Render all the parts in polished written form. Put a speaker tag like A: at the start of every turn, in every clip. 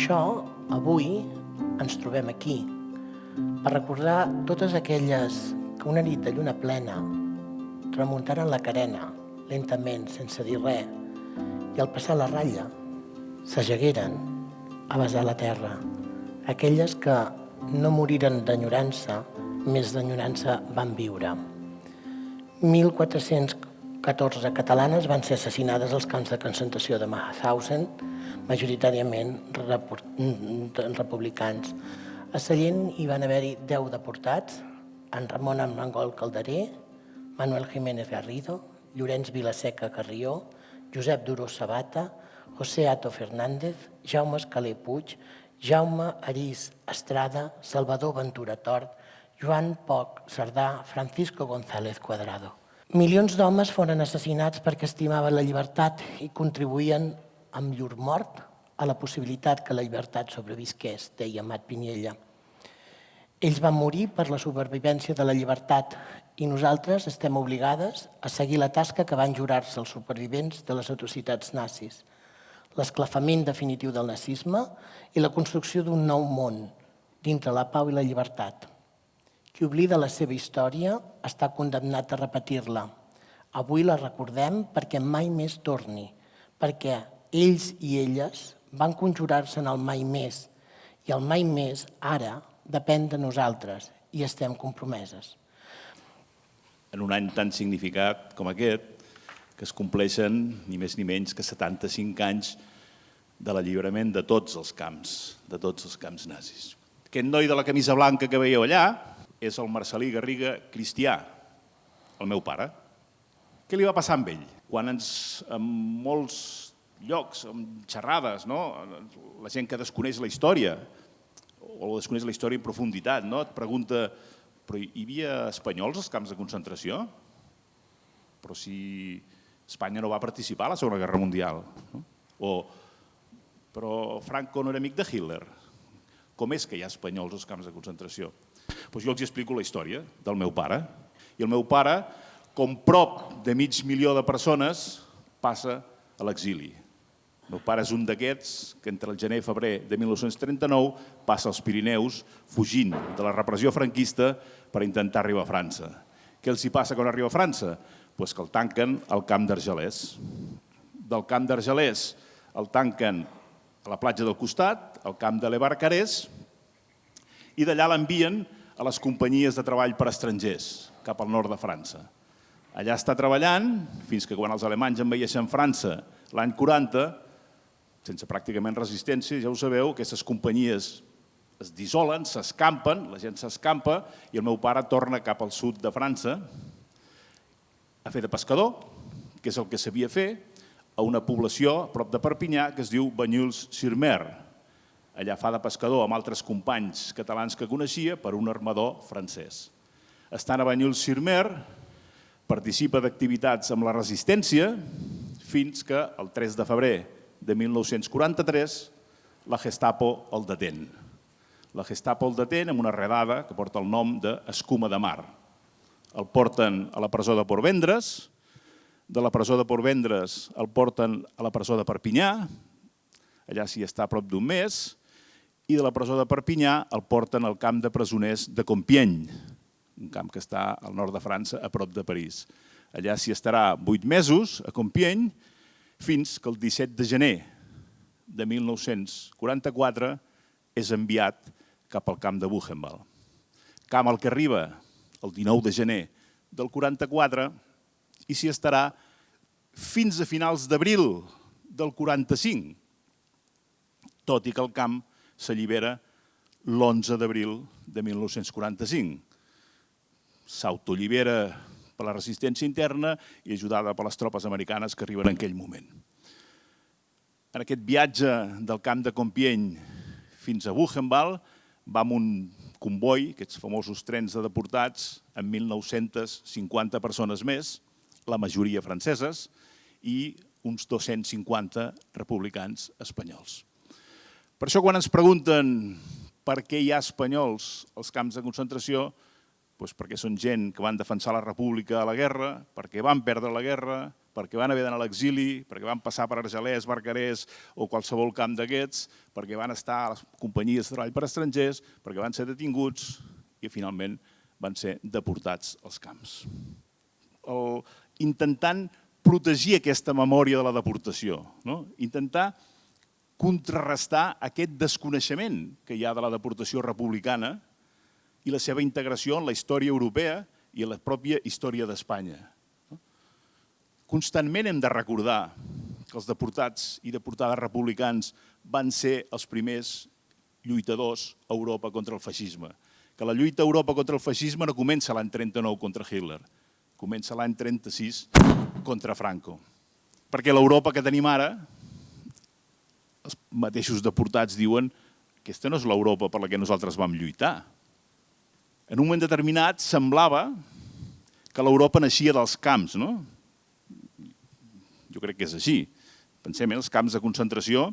A: això, avui ens trobem aquí per recordar totes aquelles que una nit de lluna plena remuntaren la carena, lentament, sense dir res, i al passar la ratlla s'ajagueren a besar la terra. Aquelles que no moriren d'enyorança, més d'enyorança van viure. 1.414 catalanes van ser assassinades als camps de concentració de Mauthausen, majoritàriament republicans. A Sallent hi van haver-hi 10 deportats, en Ramon Armengol Calderer, Manuel Jiménez Garrido, Llorenç Vilaseca Carrió, Josep Duró Sabata, José Ato Fernández, Jaume Escaler Puig, Jaume Arís Estrada, Salvador Ventura Tort, Joan Poch Cerdà, Francisco González Cuadrado. Milions d'homes foren assassinats perquè estimaven la llibertat i contribuïen amb llur mort a la possibilitat que la llibertat sobrevisqués, deia Amat Piniella. Ells van morir per la supervivència de la llibertat i nosaltres estem obligades a seguir la tasca que van jurar-se els supervivents de les atrocitats nazis, l'esclafament definitiu del nazisme i la construcció d'un nou món dintre la pau i la llibertat. Qui oblida la seva història està condemnat a repetir-la. Avui la recordem perquè mai més torni, perquè ells i elles van conjurar-se en el mai més i el mai més ara depèn de nosaltres i estem compromeses.
B: En un any tan significat com aquest, que es compleixen ni més ni menys que 75 anys de l'alliberament de tots els camps nazis. Aquest noi de la camisa blanca que veieu allà és el Marcel·lí Garriga Cristià, el meu pare. Què li va passar amb ell? Quan en molts llocs, en xerrades, la gent que desconeix la història, o desconeix la història en profunditat, et pregunta, però hi havia espanyols als camps de concentració? Però si Espanya no va participar a la Segona Guerra Mundial. Però Franco no era amic de Hitler. Com és que hi ha espanyols als camps de concentració? Doncs jo els explico la història del meu pare. I el meu pare, com prop de 500.000 de persones, passa a l'exili. El meu pare és un d'aquests que entre el gener i febrer de 1939 passa als Pirineus fugint de la repressió franquista per intentar arribar a França. Què els hi passa quan arriba a França? Doncs que el tanquen al camp d'Argelès. Del camp d'Argelès el tanquen a la platja del costat, al camp de l'Ebarcarès, i d'allà l'envien a les companyies de treball per estrangers, cap al nord de França. Allà està treballant, fins que quan els alemanys envaeixen França l'any 40, sense pràcticament resistència, ja ho sabeu, aquestes companyies es dissolen, s'escampen, la gent s'escampa, i el meu pare torna cap al sud de França a fer de pescador, que és el que sabia fer, a una població a prop de Perpinyà que es diu Banyuls-sur-Mer. Allà fa de pescador amb altres companys catalans que coneixia per un armador francès. Estant a Banyuls-sur-Mer, participa d'activitats amb la resistència fins que el 3 de febrer de 1943 la Gestapo el detén. La Gestapo el detén amb una redada que porta el nom d'Escuma de Mar. El porten a la presó de Portvendres, de la presó de Portvendres el porten a la presó de Perpinyà, allà s'hi està a prop d'un mes, i de la presó de Perpinyà el porten al camp de presoners de Compiègne, un camp que està al nord de França, a prop de París. Allà s'hi estarà 8 mesos, a Compiègne, fins que el 17 de gener de 1944 és enviat cap al camp de Buchenwald. Camp al que arriba el 19 de gener del 44 i s'hi estarà fins a finals d'abril del 45, tot i que el camp s'allibera l'11 d'abril de 1945. S'autoallibera per la resistència interna i ajudada per les tropes americanes que arriben en aquell moment. En aquest viatge del camp de Compiègne fins a Buchenwald va amb un comboi, aquests famosos trens de deportats, amb 1.950 persones més, la majoria franceses, i uns 250 republicans espanyols. Per això quan ens pregunten per què hi ha espanyols als camps de concentració, Doncs perquè són gent que van defensar la república a la guerra, perquè van perdre la guerra, perquè van haver d'anar a l'exili, perquè van passar per Argelers, Barcarès o qualsevol camp d'aquests, perquè van estar a les companyies de treball per estrangers, perquè van ser detinguts i finalment van ser deportats als camps. Intentant protegir aquesta memòria de la deportació, intentar contrarrestar aquest desconeixement que hi ha de la deportació republicana i la seva integració en la història europea i en la pròpia història d'Espanya. Constantment hem de recordar que els deportats i deportades republicans van ser els primers lluitadors a Europa contra el feixisme. Que la lluita a Europa contra el feixisme no comença l'any 39 contra Hitler, comença l'any 36 contra Franco. Perquè l'Europa que tenim ara, els mateixos deportats diuen que aquesta no és l'Europa per la que nosaltres vam lluitar. En un moment determinat semblava que l'Europa naixia dels camps, no? Jo crec que és així. Pensem en els camps de concentració,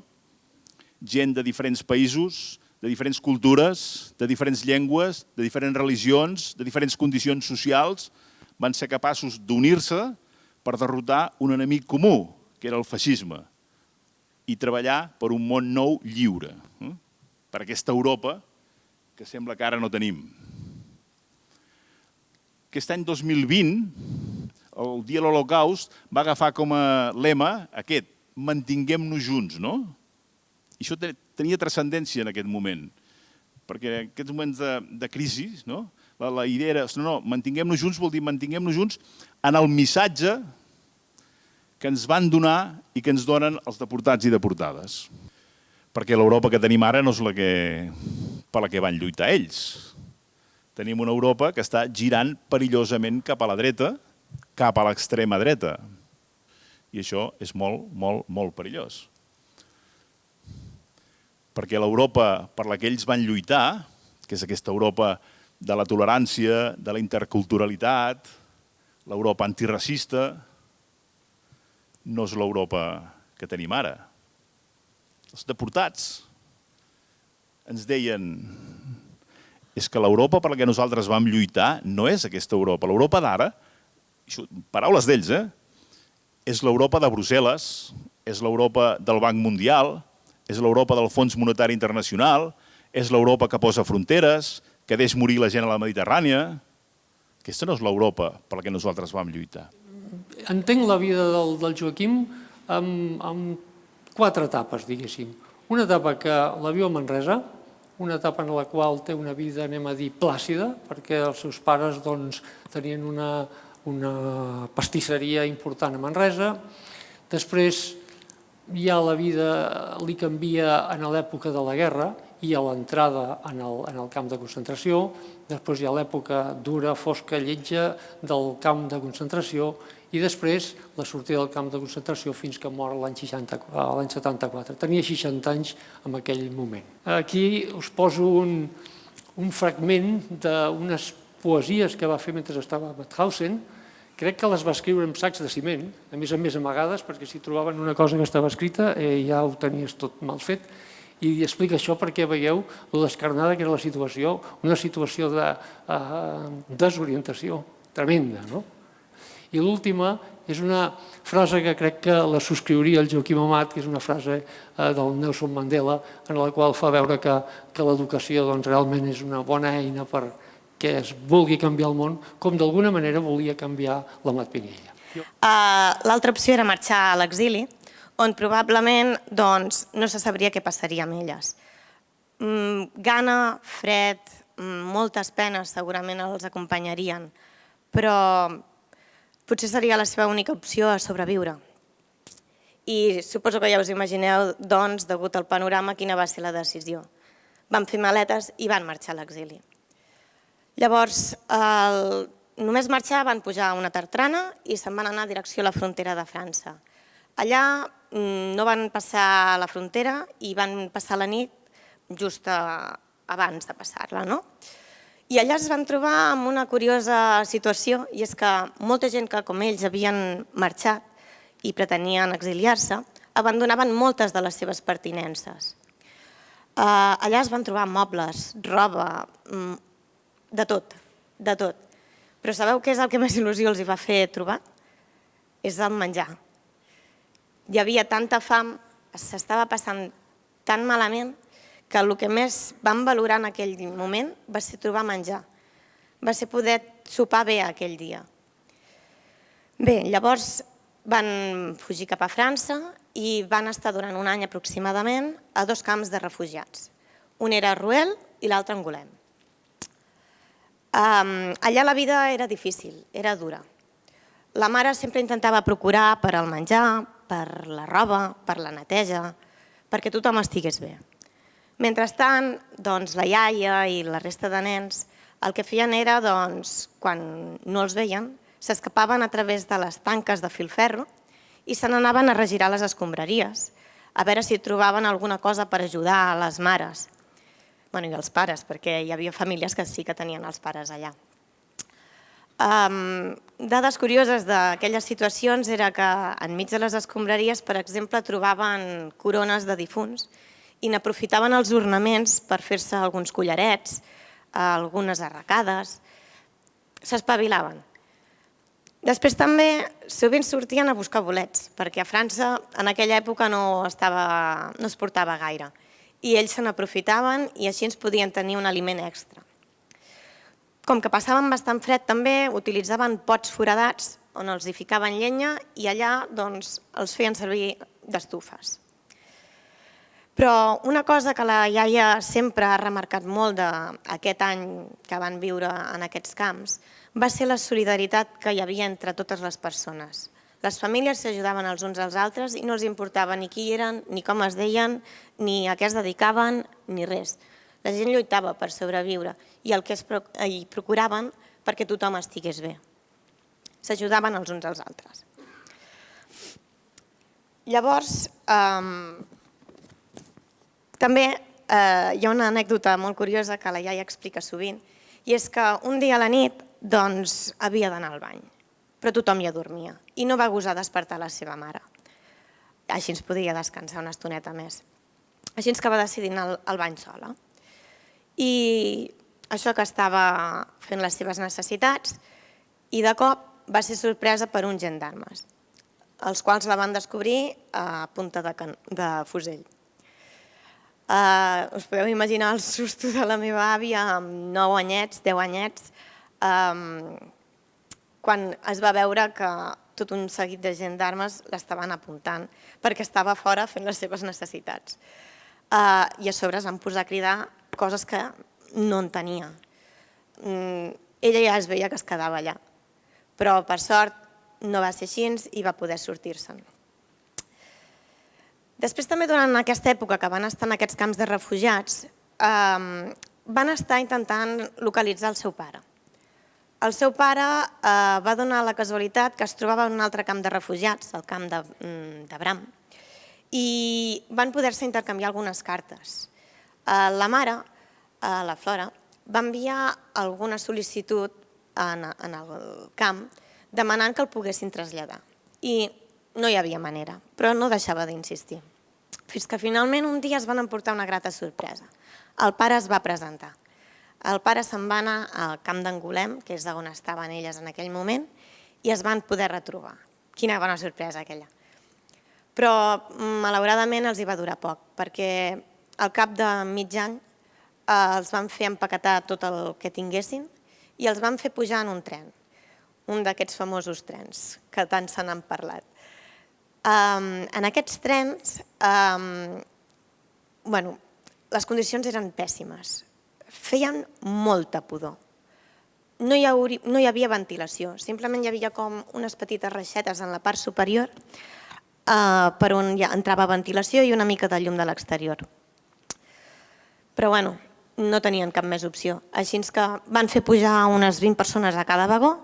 B: gent de diferents països, de diferents cultures, de diferents llengües, de diferents religions, de diferents condicions socials, van ser capaços d'unir-se per derrotar un enemic comú, que era el feixisme, i treballar per un món nou lliure, per aquesta Europa que sembla que ara no tenim. Aquest any 2020, el dia de l'Holocaust, va agafar com a lema aquest, mantinguem-nos junts, no? I això tenia transcendència en aquest moment, perquè en aquests moments de crisi, la idea era, no, mantinguem-nos junts vol dir mantinguem-nos junts en el missatge que ens van donar i que ens donen els deportats i deportades. Perquè l'Europa que tenim ara no és per la que van lluitar ells. Tenim una Europa que està girant perillosament cap a la dreta, cap a l'extrema dreta. I això és molt, molt, molt perillós. Perquè l'Europa per la que ells van lluitar, que és aquesta Europa de la tolerància, de la interculturalitat, l'Europa antiracista, no és l'Europa que tenim ara. Els deportats ens deien és que l'Europa per la que nosaltres vam lluitar no és aquesta Europa. L'Europa d'ara, paraules d'ells, és l'Europa de Brussel·les, és l'Europa del Banc Mundial, és l'Europa del Fons Monetari Internacional, és l'Europa que posa fronteres, que deix morir la gent a la Mediterrània. Aquesta no és l'Europa per la que nosaltres vam lluitar.
C: Entenc la vida del Joaquim amb 4 etapes, diguéssim. Una etapa que la viu a Manresa, una etapa en la qual té una vida, anem a dir, plàcida, perquè els seus pares tenien una pastisseria important a Manresa. Després ja la vida li canvia en l'època de la guerra i a l'entrada en el camp de concentració. Després hi ha l'època dura, fosca, lletja del camp de concentració i després la sortida del camp de concentració fins que mor l'any 74. Tenia 60 anys en aquell moment. Aquí us poso un fragment d'unes poesies que va fer mentre estava a Mauthausen. Crec que les va escriure amb sacs de ciment, a més amagades, perquè si trobaven una cosa que estava escrita ja ho tenies tot mal fet. I explica això perquè veieu lo descarnada que era la situació, una situació de desorientació tremenda, no? I l'última és una frase que crec que la subscriuria el Joaquim Amat, que és una frase del Nelson Mandela, en la qual fa veure que l'educació realment és una bona eina perquè es vulgui canviar el món, com d'alguna manera volia canviar l'Amat Pinella.
D: L'altra opció era marxar a l'exili, on probablement no se sabria què passaria amb elles. Gana, fred, moltes penes segurament els acompanyarien, però potser seria la seva única opció a sobreviure. I suposo que ja us imagineu, doncs, degut al panorama, quina va ser la decisió. Van fer maletes i van marxar a l'exili. Llavors, només marxar, van pujar a una tartrana i se'n van anar a direcció a la frontera de França. Allà no van passar la frontera i van passar la nit just abans de passar-la, no? I allà es van trobar amb una curiosa situació, i és que molta gent que, com ells, havien marxat i pretenien exiliar-se, abandonaven moltes de les seves pertinences. Allà es van trobar mobles, roba, de tot. de tot. Però sabeu què és el que més il·lusió els hi va fer trobar? És el menjar. Hi havia tanta fam, s'estava passant tan malament, que el que més van valorar en aquell moment va ser trobar menjar. Va ser poder sopar bé aquell dia. Bé, llavors van fugir cap a França i van estar durant un any aproximadament a 2 camps de refugiats. Un era a Rouen i l'altre a Angoulême. Allà la vida era difícil, era dura. La mare sempre intentava procurar per al menjar, per la roba, per la neteja, perquè tothom estigués bé. Mentrestant, la iaia i la resta de nens el que feien era, quan no els veien, s'escapaven a través de les tanques de filferro i se n'anaven a regirar les escombraries, a veure si trobaven alguna cosa per ajudar a les mares. I els pares, perquè hi havia famílies que sí que tenien els pares allà. Dades curioses d'aquelles situacions era que enmig de les escombraries, per exemple, trobaven corones de difunts i n'aprofitaven els ornaments per fer-se alguns collarets, algunes arracades. S'espavilaven. Després també sovint sortien a buscar bolets, perquè a França en aquella època no es portava gaire. I ells se n'aprofitaven i així ens podien tenir un aliment extra. Com que passaven bastant fred també, utilitzaven pots foradats on els hi ficaven llenya i allà els feien servir d'estufes. Però una cosa que la iaia sempre ha remarcat molt d'aquest any que van viure en aquests camps va ser la solidaritat que hi havia entre totes les persones. Les famílies s'ajudaven els uns als altres i no els importava ni qui eren, ni com es deien, ni a què es dedicaven, ni res. La gent lluitava per sobreviure i procuraven perquè tothom estigués bé. S'ajudaven els uns als altres. Llavors, també hi ha una anècdota molt curiosa que la iaia explica sovint, i és que un dia a la nit havia d'anar al bany, però tothom ja dormia i no va gosar despertar la seva mare. Així ens podia descansar una estoneta més. Així que va decidir anar al bany sola. I això que estava fent les seves necessitats i de cop va ser sorpresa per uns gendarmes, els quals la van descobrir a punta de fusell. Us podeu imaginar el susto de la meva àvia amb 9 anyets, 10 anyets, quan es va veure que tot un seguit de gendarmes l'estaven apuntant perquè estava fora fent les seves necessitats. I a sobre es van posar a cridar coses que no entenia. Ella ja es veia que es quedava allà, però per sort no va ser així i va poder sortir-se'n. Després també durant aquesta època que van estar en aquests camps de refugiats van estar intentant localitzar el seu pare. El seu pare va donar la casualitat que es trobava en un altre camp de refugiats, el camp de Bram, i van poder-se intercanviar algunes cartes. La mare, la Flora, va enviar alguna sol·licitud en el camp demanant que el poguessin traslladar. I no hi havia manera, però no deixava d'insistir. Fins que finalment un dia es van emportar una grata sorpresa. El pare es va presentar. El pare se'n va anar al camp d'Angoulême, que és on estaven elles en aquell moment, i es van poder retrobar. Quina bona sorpresa aquella. Però, malauradament, els hi va durar poc, perquè al cap de mig any els van fer empaquetar tot el que tinguessin i els van fer pujar en un tren, un d'aquests famosos trens que tant se n'han parlat. En aquests trens, les condicions eren pèssimes. Feien molta pudor. No hi havia ventilació, simplement hi havia com unes petites reixetes en la part superior per on entrava ventilació i una mica de llum de l'exterior. Però no tenien cap més opció, així que van fer pujar unes 20 persones a cada vagó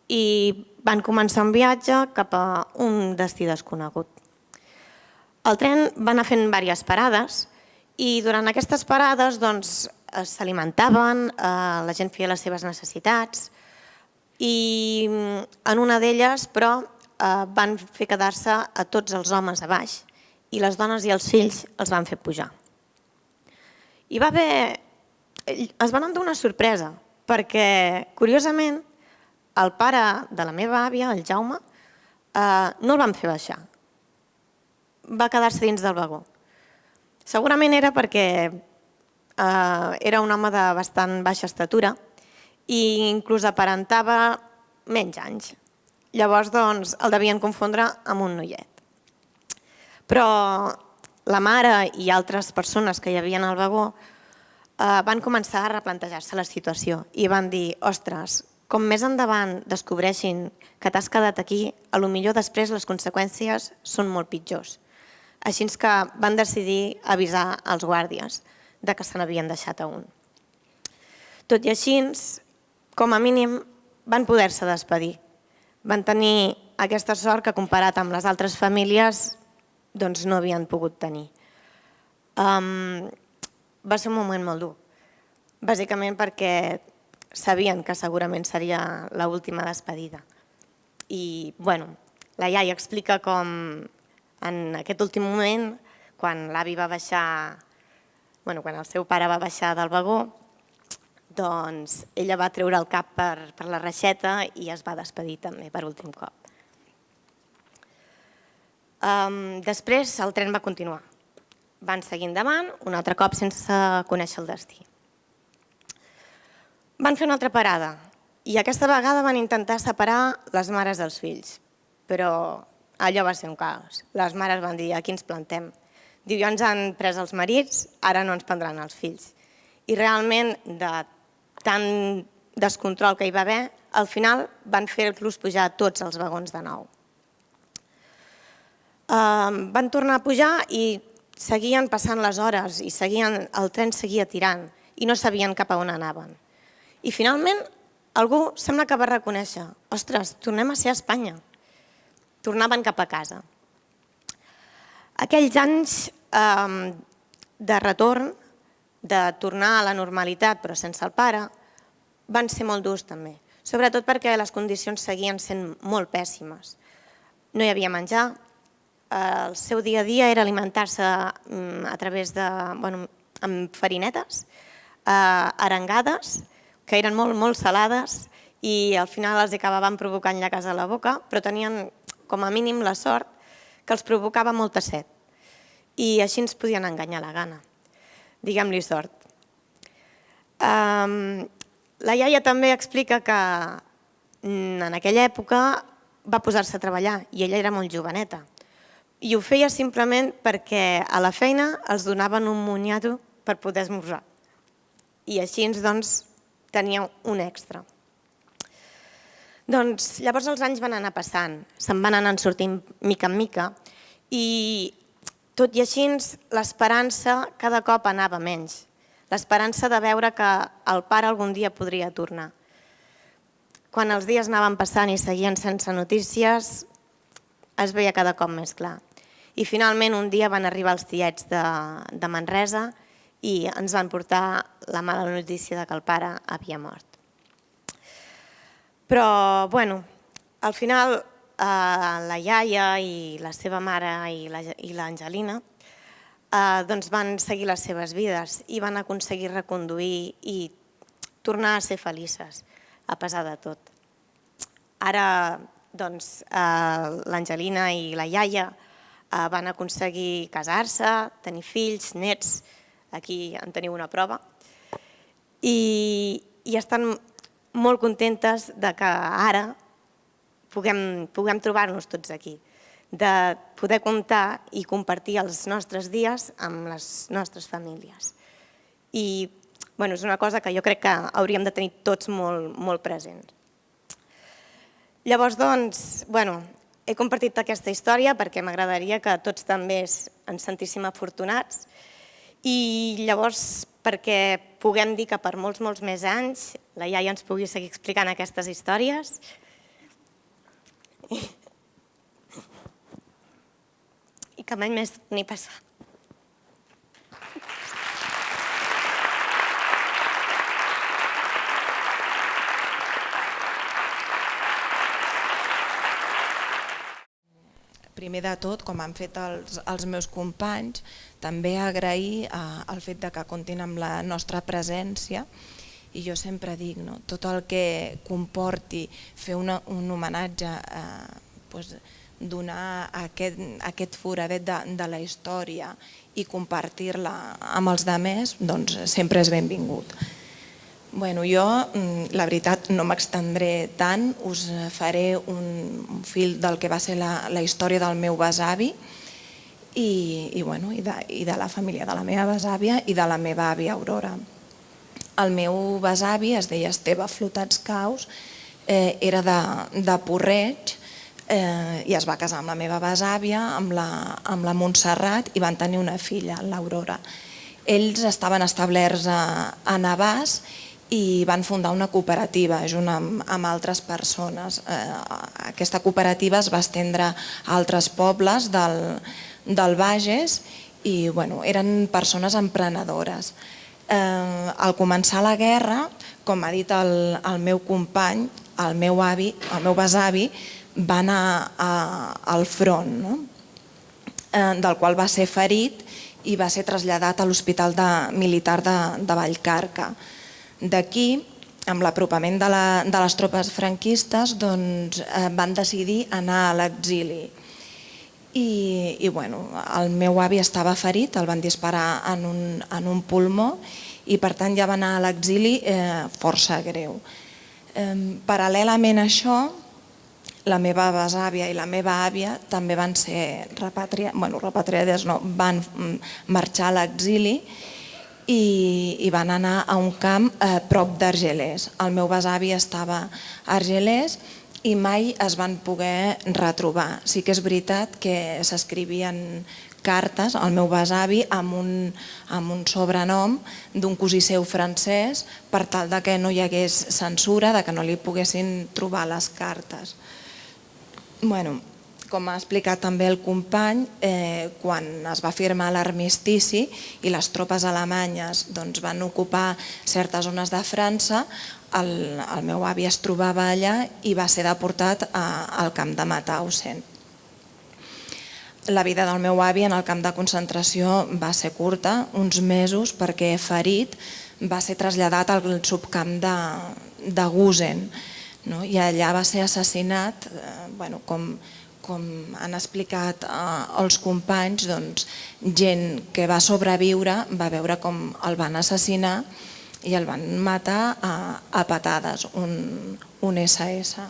D: i van començar un viatge cap a un destí desconegut. El tren va anar fent diverses parades i durant aquestes parades s'alimentaven, la gent feia les seves necessitats i en una d'elles, però, van fer quedar-se a tots els homes a baix i les dones i els fills els van fer pujar. Es van endur una sorpresa, perquè, curiosament, el pare de la meva àvia, el Jaume, no el van fer baixar. Va quedar-se dins del vagó. Segurament era perquè era un home de bastant baixa estatura i inclús aparentava menys anys. Llavors, doncs, el devien confondre amb un noiet. Però la mare i altres persones que hi havia al vagó van començar a replantejar-se la situació i van dir, ostres, com més endavant descobreixin que t'has quedat aquí, potser després les conseqüències són molt pitjors. Així que van decidir avisar als guàrdies de que se n'havien deixat a un. Tot i així, com a mínim, van poder-se despedir. Van tenir aquesta sort que, comparat amb les altres famílies, doncs no havien pogut tenir. Va ser un moment molt dur, bàsicament perquè sabien que segurament seria l'última despedida. I, la iaia explica com en aquest últim moment, quan l'avi va baixar, quan el seu pare va baixar del vagó, doncs ella va treure el cap per la reixeta i es va despedir també per últim cop. Després el tren va continuar. Van seguir endavant, un altre cop sense conèixer el destí. Van fer una altra parada i aquesta vegada van intentar separar les mares dels fills, però allò va ser un caos. Les mares van dir, aquí ens plantem. Diu, ja ens han pres els marits, ara no ens prendran els fills. I realment, de tant descontrol que hi va haver, al final van fer-los pujar tots els vagons de nou. Van tornar a pujar i seguien passant les hores i el tren seguia tirant i no sabien cap a on anaven. I finalment algú sembla que va reconèixer, ostres, tornem a ser a Espanya. Tornaven cap a casa. Aquells anys de retorn, de tornar a la normalitat però sense el pare, van ser molt durs també, sobretot perquè les condicions seguien sent molt pèssimes. No hi havia menjar, el seu dia a dia era alimentar-se a través de amb farinetes, arengades, que eren molt salades i al final els acabaven provocant llagues a la boca, però tenien com a mínim la sort que els provocava molta set i així ens podien enganyar la gana. Diguem-li sort. La iaia també explica que en aquella època va posar-se a treballar i ella era molt joveneta. I ho feia simplement perquè a la feina els donaven un moniato per poder esmorzar. I així doncs tenia un extra. Doncs llavors els anys van anar passant, se'n van anar sortint mica en mica i tot i així l'esperança cada cop anava menys. L'esperança de veure que el pare algun dia podria tornar. Quan els dies anaven passant i seguien sense notícies, es veia cada cop més clar. I finalment un dia van arribar els tiets de Manresa i ens van portar la mala notícia que el pare havia mort. Però, al final la iaia i la seva mare i l'Angelina van seguir les seves vides i van aconseguir reconduir i tornar a ser felices, a pesar de tot. Ara, l'Angelina i la iaia van aconseguir casar-se, tenir fills, nets, aquí en teniu una prova, i estan molt contentes que ara puguem trobar-nos tots aquí, de poder comptar i compartir els nostres dies amb les nostres famílies. I és una cosa que jo crec que hauríem de tenir tots molt presents. Llavors, he compartit aquesta història perquè m'agradaria que tots també ens sentíssim afortunats i llavors perquè puguem dir que per molts més anys la iaia ens pugui seguir explicant aquestes històries. I que mai més ni passar.
E: Primer de tot, com han fet els meus companys, també agrair el fet que comptin amb la nostra presència I jo sempre dic, tot el que comporti fer un homenatge, donar aquest foradet de la història i compartir-la amb els altres, doncs sempre és benvingut. Jo, la veritat, no m'extendré tant, us faré un fil del que va ser la història del meu besavi i de la família de la meva besàvia i de la meva àvia Aurora. El meu besavi es deia Esteve Flotats Caus, era de Porreig i es va casar amb la meva besàvia, amb la Montserrat, i van tenir una filla, l'Aurora. Ells estaven establerts a Navàs i van fundar una cooperativa junt amb altres persones. Aquesta cooperativa es va estendre a altres pobles del Bages i eren persones emprenedores. Al començar la guerra, com ha dit el meu company, el meu besavi va anar al front, del qual va ser ferit i va ser traslladat a l'Hospital Militar de Vallcarca. D'aquí, amb l'apropament de les tropes franquistes, van decidir anar a l'exili. I el meu avi estava ferit, el van disparar en un pulmó i per tant ja va anar a l'exili força greu. Paral·lelament a això, la meva besàvia i la meva àvia també van ser repatriades, van marxar a l'exili i van anar a un camp prop d'Argelers. El meu besavi estava a Argelers i mai es van poder retrobar. Sí que és veritat que s'escrivien cartes al meu besavi amb un sobrenom d'un cosí seu francès per tal que no hi hagués censura, que no li poguessin trobar les cartes. Com ha explicat també el company, quan es va firmar l'armistici i les tropes alemanyes van ocupar certes zones de França, el meu avi es trobava allà i va ser deportat al camp de Mauthausen. La vida del meu avi en el camp de concentració va ser curta, uns mesos, perquè ferit va ser traslladat al subcamp de Gusen i allà va ser assassinat, com han explicat els companys, gent que va sobreviure va veure com el van assassinar i el van matar a patades, un SS.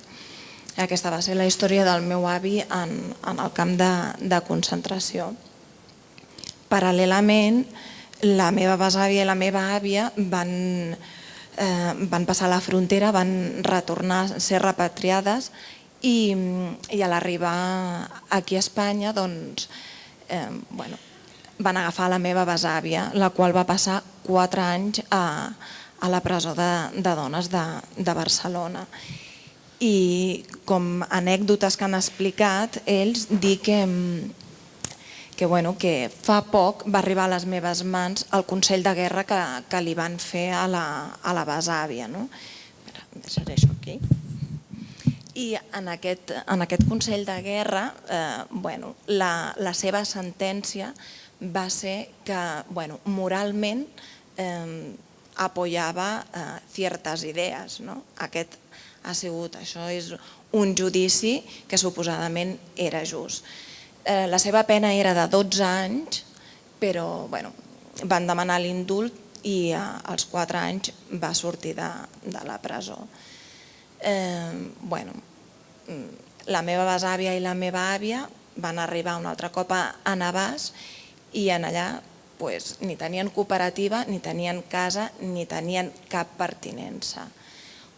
E: Aquesta va ser la història del meu avi en el camp de concentració. Paral·lelament, la meva besàvia i la meva àvia van passar la frontera, van retornar a ser repatriades i a l'arribar aquí a Espanya van agafar la meva besàvia, la qual va passar 4 anys a la presó de dones de Barcelona. I com anècdotes que han explicat ells, dir que fa poc va arribar a les meves mans el consell de guerra que li van fer a la besàvia. Deixaré això aquí. I en aquest consell de guerra la seva sentència va ser que moralment apoyava ciertes idees. Això és un judici que suposadament era just. La seva pena era de 12 anys, però van demanar l'indult i als 4 anys va sortir de la presó. La meva besàvia i la meva àvia van arribar un altre cop a Navàs i en allà ni tenien cooperativa, ni tenien casa, ni tenien cap pertinença.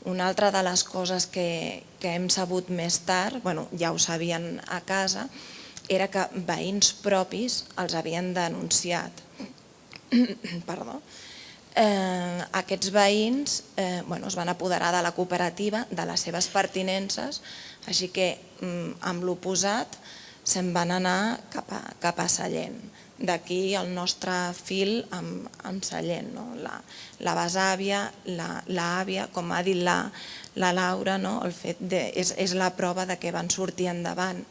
E: Una altra de les coses que hem sabut més tard, ja ho sabien a casa, era que veïns propis els havien denunciat. Aquests veïns es van apoderar de la cooperativa, de les seves pertinences, així que amb l'oposat se'n van anar cap a Sallent. D'aquí el nostre fil amb Sallent, la besàvia, l'àvia, com ha dit la Laura, és la prova que van sortir endavant.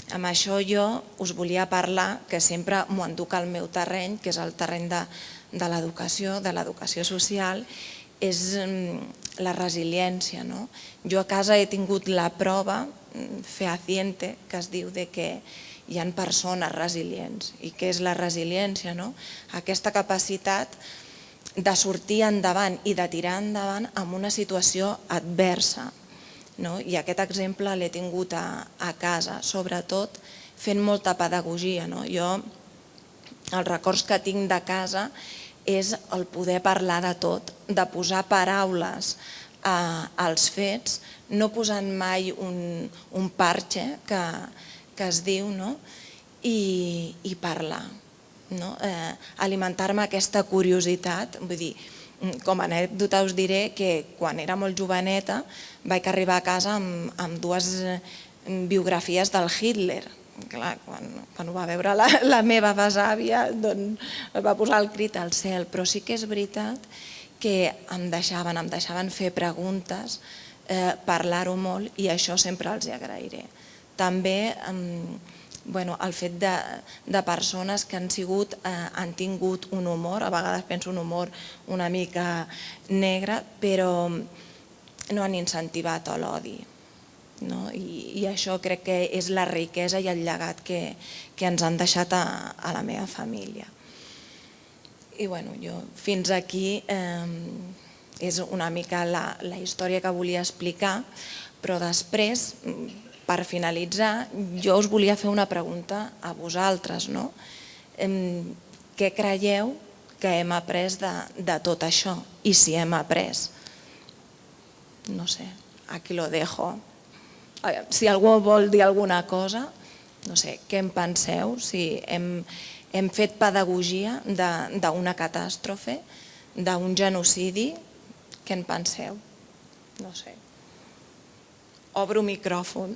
E: Amb això jo us volia parlar, que sempre m'ho enduc al meu terreny, que és el terreny de l'educació social, és la resiliència. Jo a casa he tingut la prova fehaciente que es diu que hi ha persones resilients. I què és la resiliència? Aquesta capacitat de sortir endavant i de tirar endavant en una situació adversa. I aquest exemple l'he tingut a casa, sobretot fent molta pedagogia. Jo els records que tinc de casa és el poder parlar de tot, de posar paraules als fets, no posant mai un parche que es diu, i parlar. Alimentar-me aquesta curiositat, vull dir, com a anècdota us diré que quan era molt joveneta vaig arribar a casa amb 2 biografies del Hitler. Clar, quan ho va veure la meva besàvia va posar el crit al cel, però sí que és veritat que em deixaven fer preguntes, parlar-ho molt, i això sempre els hi agrairé. També el fet de persones que han tingut un humor, a vegades penso un humor una mica negre, però no han incentivat l'odi. I això crec que és la riquesa i el llegat que ens han deixat a la meva família. I jo fins aquí és una mica la història que volia explicar, però després, per finalitzar, jo us volia fer una pregunta a vosaltres. Què creieu que hem après de tot això? I si hem après? No sé, aquí lo dejo. Si algú vol dir alguna cosa, no sé, què en penseu? Si hem fet pedagogia d'una catàstrofe, d'un genocidi, què en penseu? No sé. Obro micròfon.